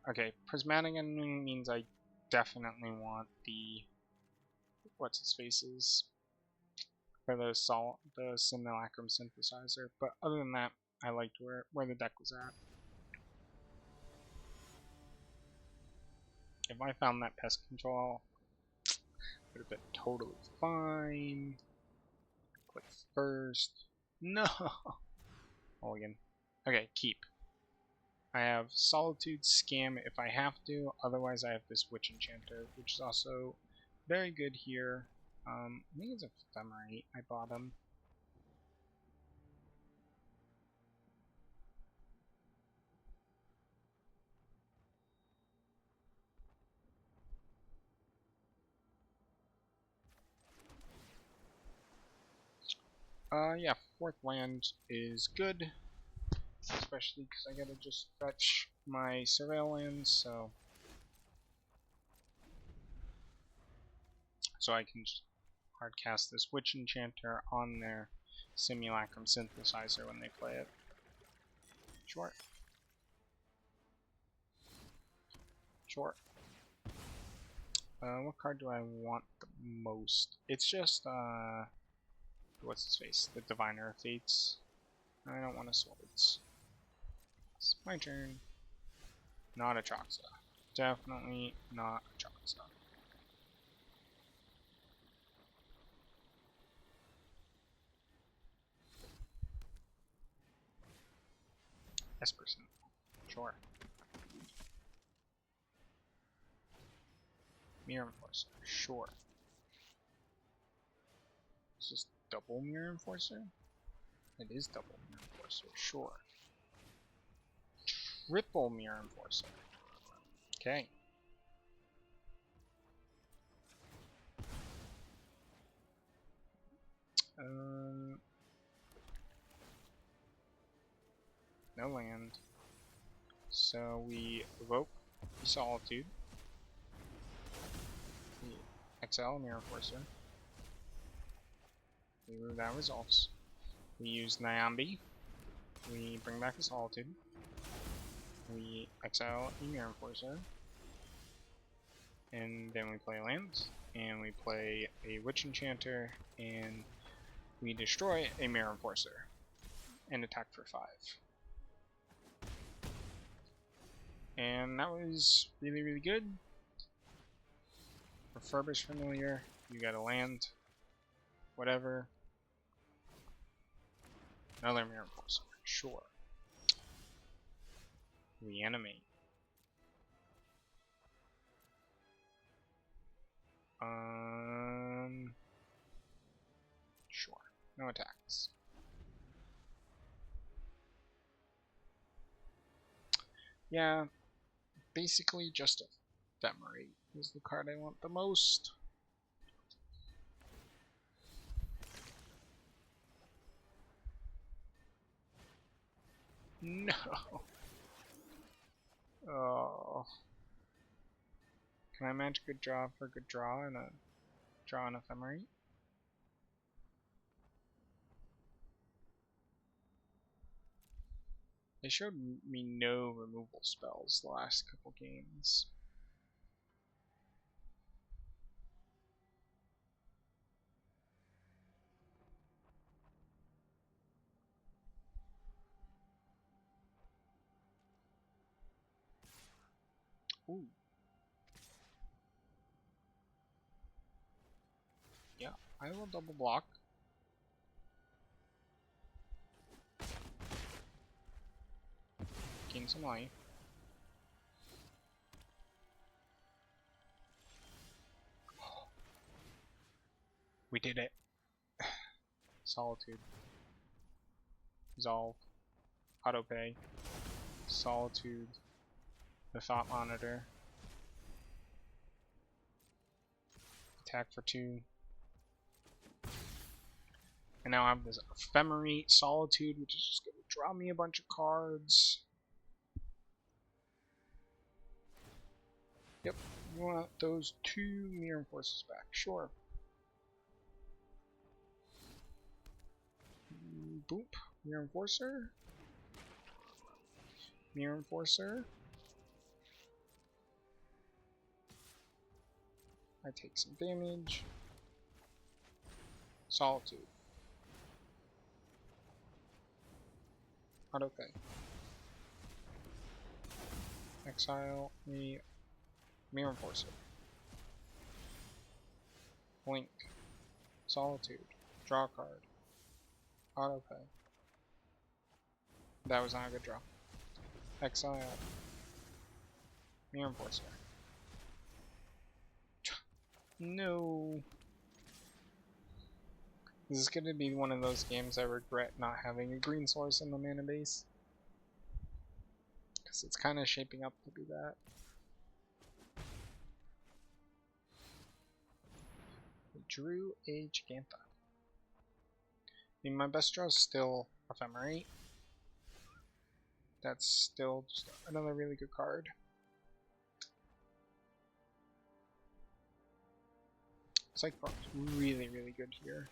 Okay, prismatic enemy means I definitely want the what's his faces for the simulacrum synthesizer. But other than that, I liked where the deck was at. If I found that pest control, it would have been totally fine. Click first. No. Mulligan. Okay, keep. I have Solitude, Scam if I have to, otherwise I have this Witch Enchanter, which is also very good here. I think it's a Ephemerate I bought him. Yeah, 4th land is good, especially because I gotta just fetch my Surveil lands, so I can just hardcast this Witch Enchanter on their Simulacrum Synthesizer when they play it. Sure. Sure. What card do I want the most? It's just, what's his face? The Diviner of Fates. I don't want a Swords. It's my turn. Not a Troxa. Definitely not a Troxa. Esper. Sure. Mirror Enforcer. Sure. Is this double Mirror Enforcer? It is double Mirror Enforcer. Sure. Triple Mirror Enforcer. Okay. No land. So we evoke Solitude. We exile Mirror Enforcer. We remove that results. We use Nyambi. We bring back the Solitude. We exile a Mirror Enforcer. And then we play lands. And we play a Witch Enchanter. And we destroy a Mirror Enforcer. And attack for 5. And that was really, really good. Refurbish Familiar. You got a land. Whatever. Another Mirror Enforcer. Sure. Reanimate. Sure. No attacks. Yeah, basically just a Ephemerate is the card I want the most. No. Oh. Can I match good draw for good draw and a draw an Ephemerate? They showed me no removal spells the last couple games. Ooh. Yeah, I will double block. Gain some life. We did it. Solitude. Resolve. Autopay. Solitude. The thought monitor. Attack for 2. And now I have this Ephemerate Solitude, which is just going to draw me a bunch of cards. Yep, you want those 2 Mirror Forces back, sure. Boop, Mirror Enforcer. Mirror Enforcer. I take some damage. Solitude. Autopay. Exile me Mirror Enforcer. Blink. Solitude. Draw a card. Autopay. That was not a good draw. Exile. Mirror Enforcer. No. This is gonna be one of those games I regret not having a green source in the mana base. Because it's kind of shaping up to be that. I drew a Giganta. I mean, my best draw is still Ephemerate. That's still just another really good card. Psych-Rock's really, really good here.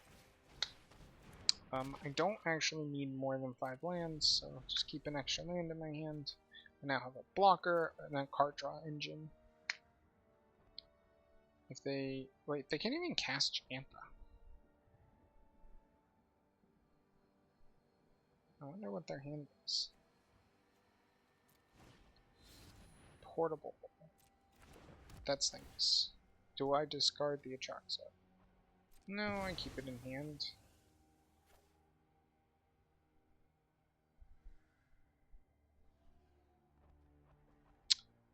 I don't actually need more than 5 lands, so just keep an extra land in my hand. I now have a blocker and a card draw engine. If they... wait, they can't even cast Giganta. I wonder what their hand is. Portable. That's things. Do I discard the Atraxa? No, I keep it in hand.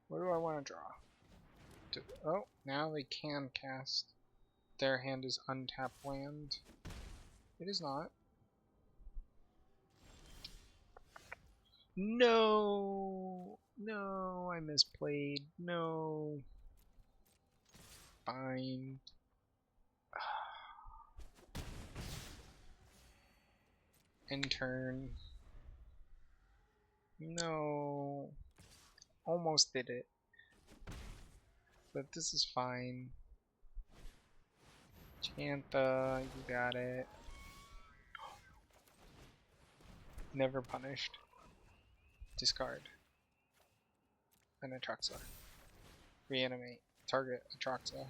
What do I want to draw? Oh, now they can cast. Their hand is untapped land. It is not. No! No, I misplayed. No. Fine. End turn. No. Almost did it. But this is fine. Giganta, you got it. Never punished. Discard. An Atraxa. Reanimate. Target Atraxa.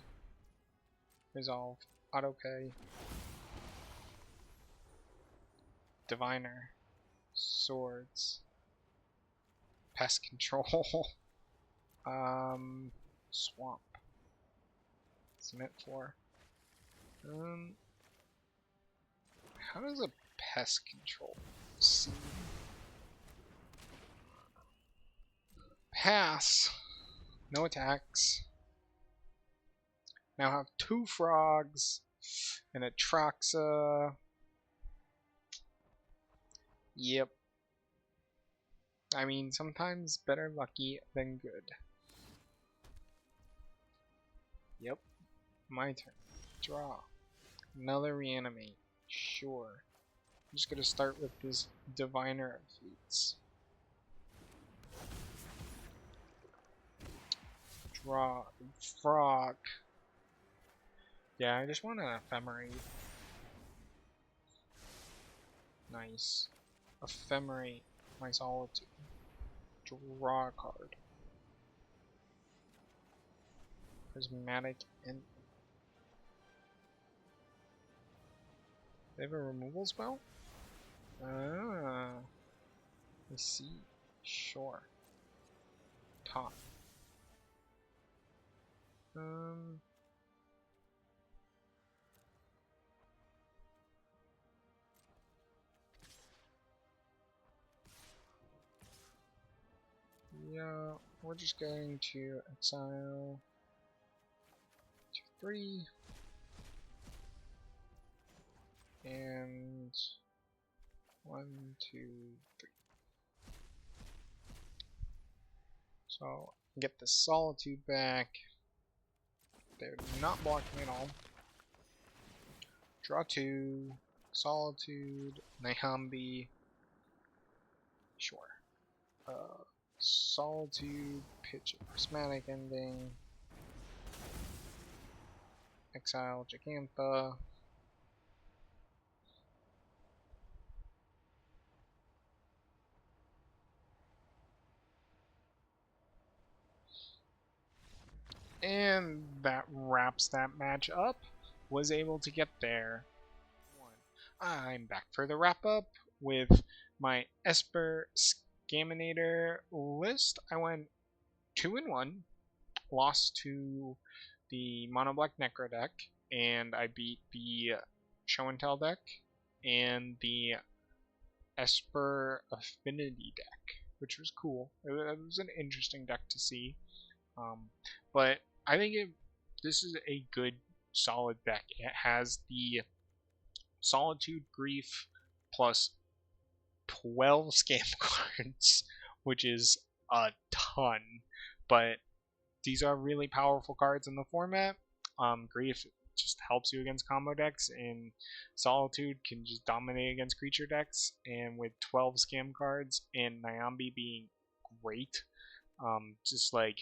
Resolve. Autopay. Diviner. Swords. Pest control. Swamp. Submit 4. How does a pest control seem? Pass. No attacks. Now have 2 frogs and a Atraxa. Yep. I mean, sometimes better lucky than good. Yep. My turn. Draw. Another reanimate. Sure. I'm just gonna start with this Diviner of Fleets. Draw. Frog. Yeah, I just want an Ephemerate. Nice. Ephemerate my Solitude. Draw a card. Prismatic and they have a removal spell? Ah, I see. Sure. Top. Yeah, we're just going to exile 2, 3. 1, 2, 3. So get the Solitude back. They're not blocking at all. Draw 2, Solitude, Nyhambi. Sure. Solitude, pitch a prismatic ending. Exile Gigantha. And that wraps that match up. Was able to get there. I'm back for the wrap up with my Esper Scaminator list. I went 2-1, lost to the Mono Black Necro deck, and I beat the Show and Tell deck and the Esper Affinity deck, which was cool. It was an interesting deck to see. But I think this is a good, solid deck. It has the Solitude, Grief, plus 12 scam cards, which is a ton. But these are really powerful cards in the format. Grief just helps you against combo decks, and Solitude can just dominate against creature decks. And with 12 scam cards and Nyhambi being great, just like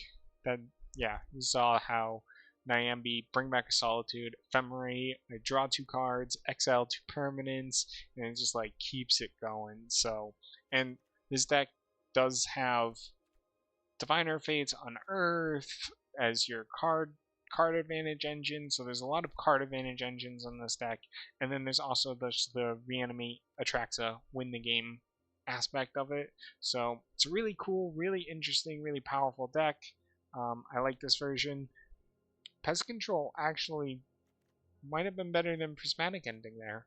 that, yeah, you saw how Nyhambi bring back a Solitude, Ephemerate, I draw 2 cards, exile 2 permanents, and it just like keeps it going. So, and this deck does have Diviner Fates on Earth as your card advantage engine, so there's a lot of card advantage engines on this deck, and then there's also the Reanimate Atraxa win the game aspect of it. So it's a really cool, really interesting, really powerful deck. I like this version. Pest Control actually might have been better than Prismatic Ending there.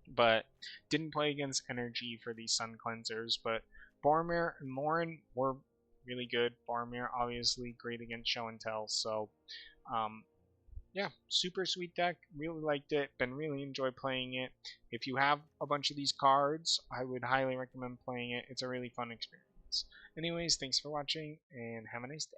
But didn't play against Energy for these Sun Cleansers, but Boromir and Morin were really good. Boromir obviously great against Show and Tell, so yeah, super sweet deck. Really liked it. Been really enjoy playing it. If you have a bunch of these cards, I would highly recommend playing it. It's a really fun experience. Anyways, thanks for watching and have a nice day.